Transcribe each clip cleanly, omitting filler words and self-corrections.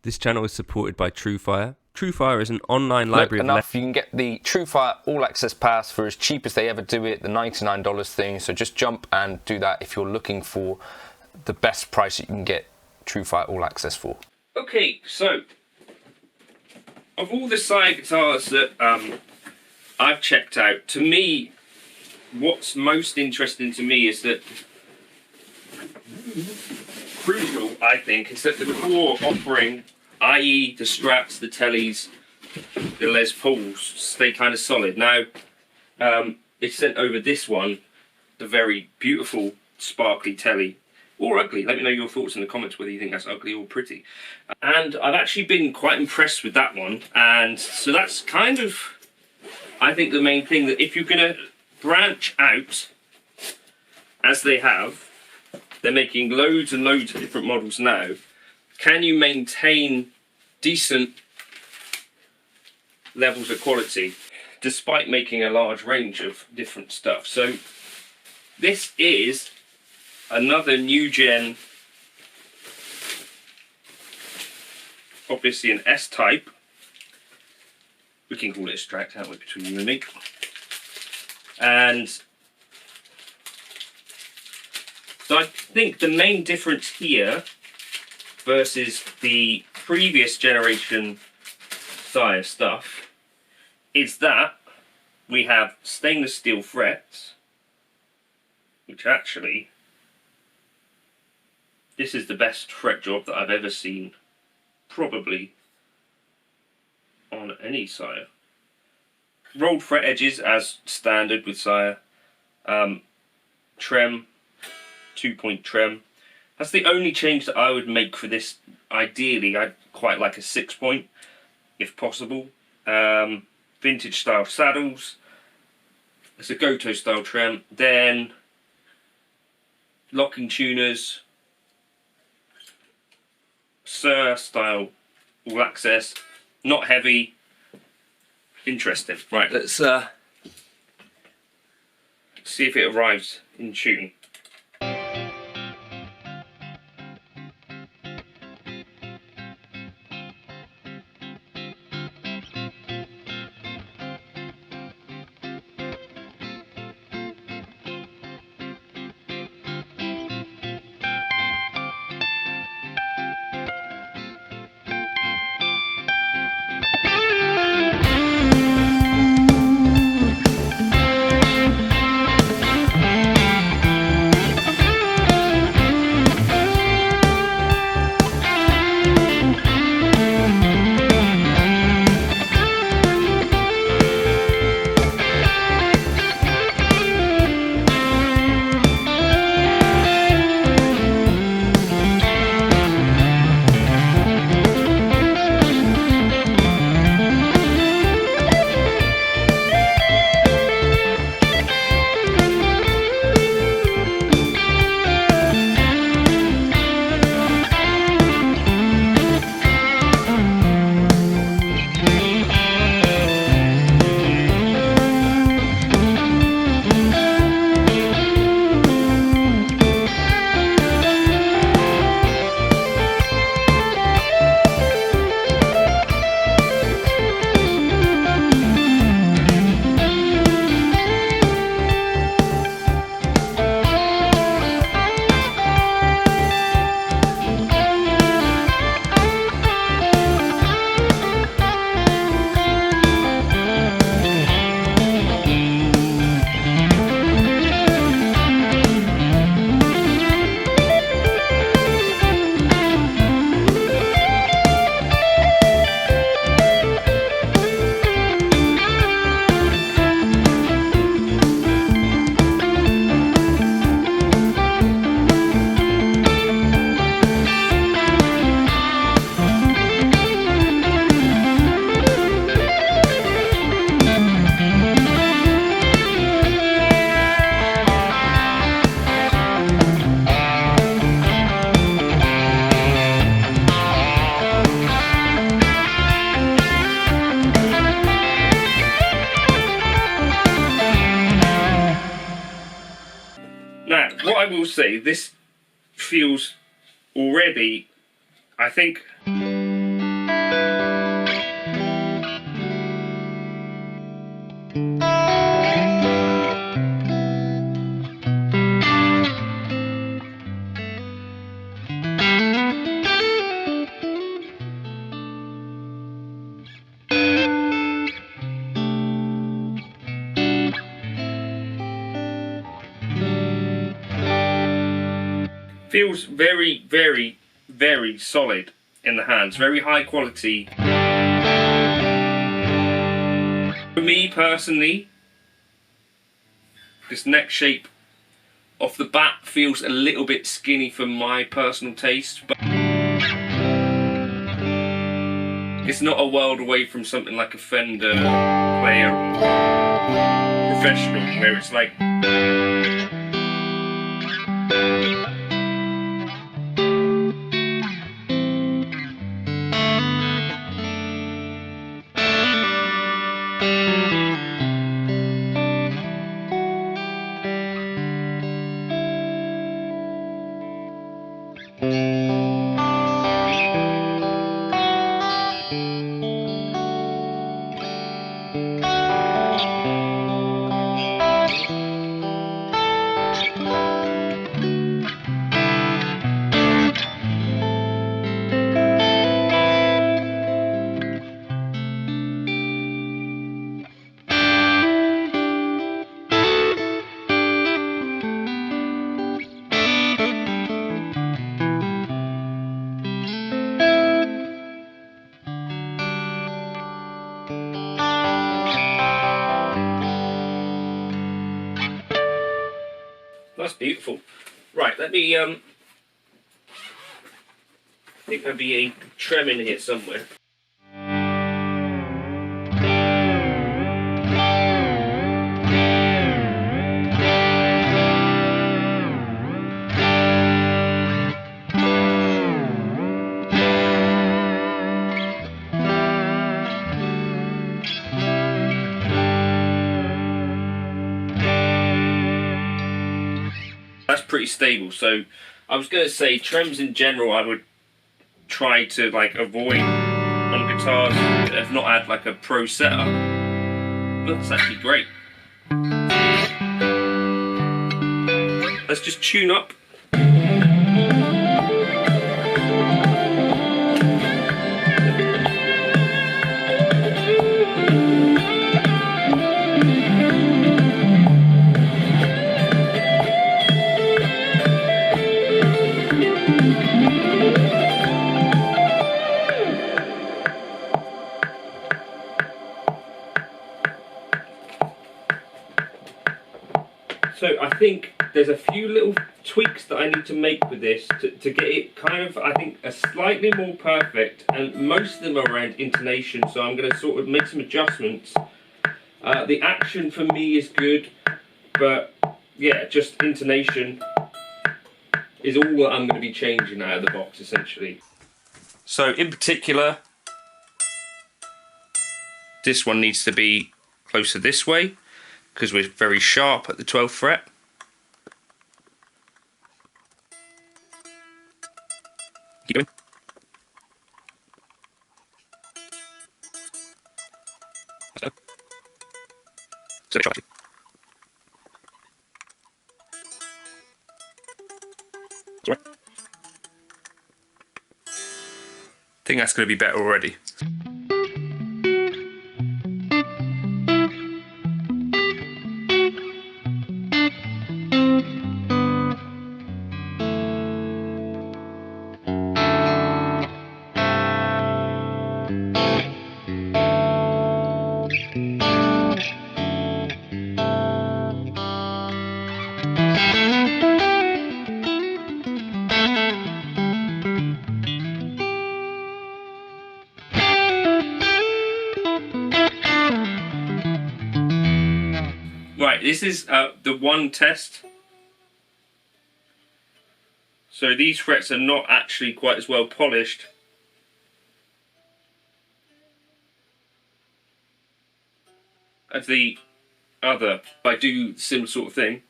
This channel is supported by Truefire. Truefire is an online library enough, you can get the Truefire All Access Pass for as cheap as they ever do it, the $99 thing. So just jump and do that if you're looking for the best price you can get Truefire All Access for. Okay, so of all the Sire guitars that I've checked out, to me, what's most interesting to me is that crucial, I think, is that the core offering, i.e. the Strats, the Tellys, the Les Pauls, stay kind of solid. Now, it's sent over this one, the very beautiful sparkly Telly, or ugly. Let me know your thoughts in the comments whether you think that's ugly or pretty. And I've actually been quite impressed with that one, and so that's kind of, I think, the main thing, that if you're going to branch out, as they have, they're making loads and loads of different models now, can you maintain decent levels of quality despite making a large range of different stuff? So this is another new gen, obviously an S-type. We can call it a Strat, can't we, between you and me? And so I think the main difference here versus the previous generation Sire stuff is that we have stainless steel frets, which actually, this is the best fret job that I've ever seen, probably on any Sire. Rolled fret edges as standard with Sire. Trem, 2-point trem. That's the only change that I would make for this. Ideally, I'd quite like a 6-point, if possible. Vintage style saddles. It's a Goto style trem. Then locking tuners. Sire style All Access. Not heavy. Interesting. Right, let's see if it arrives in tune. Now, what I will say, this feels already, I think, feels very, very, very solid in the hands. Very high quality. For me personally, this neck shape off the bat feels a little bit skinny for my personal taste, but it's not a world away from something like a Fender Player or Professional, where it's like that's beautiful. Right, let me I think there'll be a trem in here somewhere. That's pretty stable. So I was going to say trems in general I would try to like avoid on guitars that have not had like a pro setup, but that's actually great. Let's just tune up. So I think there's a few little tweaks that I need to make with this to get it kind of, I think, a slightly more perfect, and most of them are around intonation, so I'm going to sort of make some adjustments. The action for me is good, but yeah, just intonation is all that I'm going to be changing out of the box essentially. So in particular, this one needs to be closer this way, because we're very sharp at the 12th fret. Keep going. So sharp. Sorry. I think that's going to be better already. Right, this is the one test. So these frets are not actually quite as well polished as the other. I do the similar sort of thing.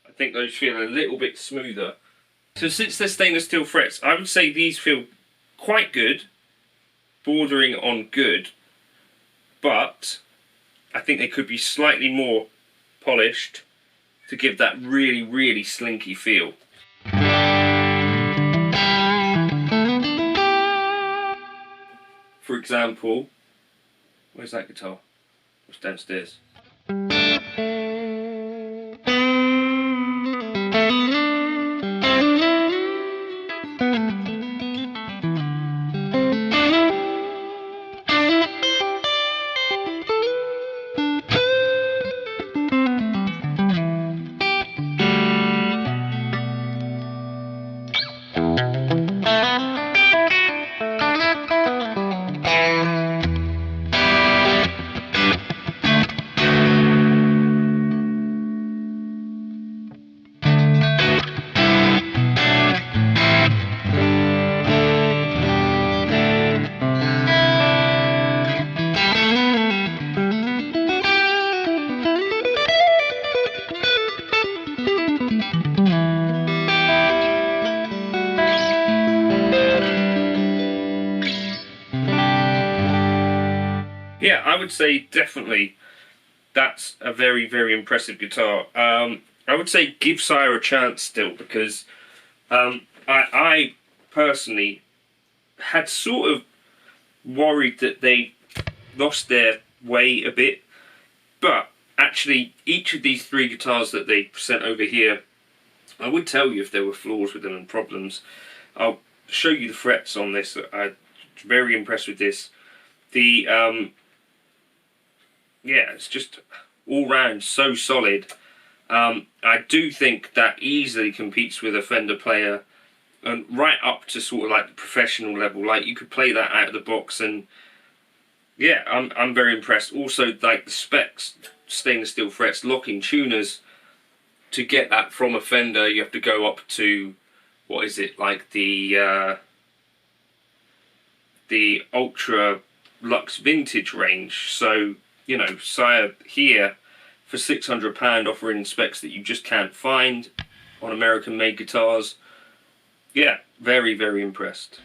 I think those feel a little bit smoother. So since they're stainless steel frets, I would say these feel quite good, bordering on good, but I think they could be slightly more polished to give that really, really slinky feel. For example, where's that guitar? It's downstairs. Yeah, I would say definitely that's a very, very impressive guitar. I would say give Sire a chance still, because I personally had sort of worried that they lost their way a bit, but actually each of these three guitars that they sent over here, I would tell you if there were flaws with them and problems. I'll show you the frets on this. I'm very impressed with this. The yeah, it's just all round so solid. I do think that easily competes with a Fender player, and right up to sort of like the professional level. Like you could play that out of the box, and yeah, I'm very impressed. Also, like the specs, stainless steel frets, locking tuners. To get that from a Fender, you have to go up to, what is it, like the Ultra Luxe Vintage range. So, you know, Sire here for £600 offering specs that you just can't find on American-made guitars. Yeah, very, very impressed.